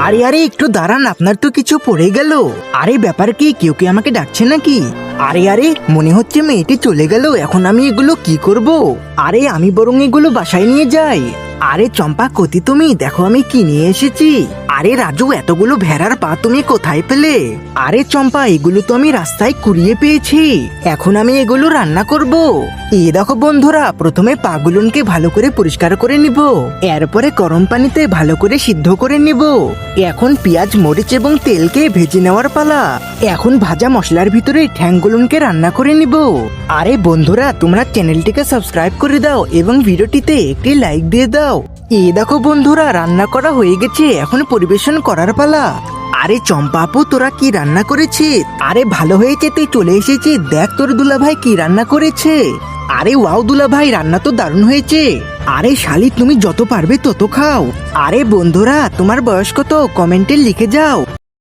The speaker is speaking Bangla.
আরে আরে একটু দাঁড়ান, আপনার তো কিছু পড়ে গেল। আরে ব্যাপার কি, কেউ কি আমাকে ডাকছে নাকি? আরে আরে মনে হচ্ছে মেয়েটি চলে গেল, এখন আমি এগুলো কি করব? আরে আমি বরং এগুলো বাসায় নিয়ে যাই। আরে চম্পা কতি, তুমি দেখো আমি কি নিয়ে এসেছি। আরে রাজু, এতগুলো ভেড়ার পা তুমি কোথায় পেলে? আরে চম্পা, এগুলো তো আমি রাস্তায় কুড়িয়ে পেয়েছি, এখন আমি এগুলো রান্না করব। এই দেখো বন্ধুরা, প্রথমে পাগুলোকে ভালো করে পরিষ্কার করে নিব, এরপরে গরম পানিতে ভালো করে সিদ্ধ করে নিব। এখন পেঁয়াজ মরিচ এবং তেলকে ভেজে নেওয়ার পালা। এখন ভাজা মশলার ভিতরে ঠ্যাংগুলোকে রান্না করে নিব। আরে বন্ধুরা, তোমরা চ্যানেলটিকে সাবস্ক্রাইব করে দাও এবং ভিডিওটিতে একটি লাইক দিয়ে দাও। এই দেখো বন্ধুরা, রান্না করা হয়ে গেছে, এখন পরিবেশন করার পালা। আরে চম্পাপু, তোরা কি রান্না করেছিস? আরে ভালো হয়েছে তুই চলে এসেছিস, দেখ তোর দুলাভাই কি রান্না করেছে। আরে ওয়াও দুলাভাই, রান্না তো দারুণ হয়েছে। আরে শালি, তুমি যত পারবে তত খাও। আরে বন্ধুরা, তোমার বয়স কত কমেন্টে লিখে যাও।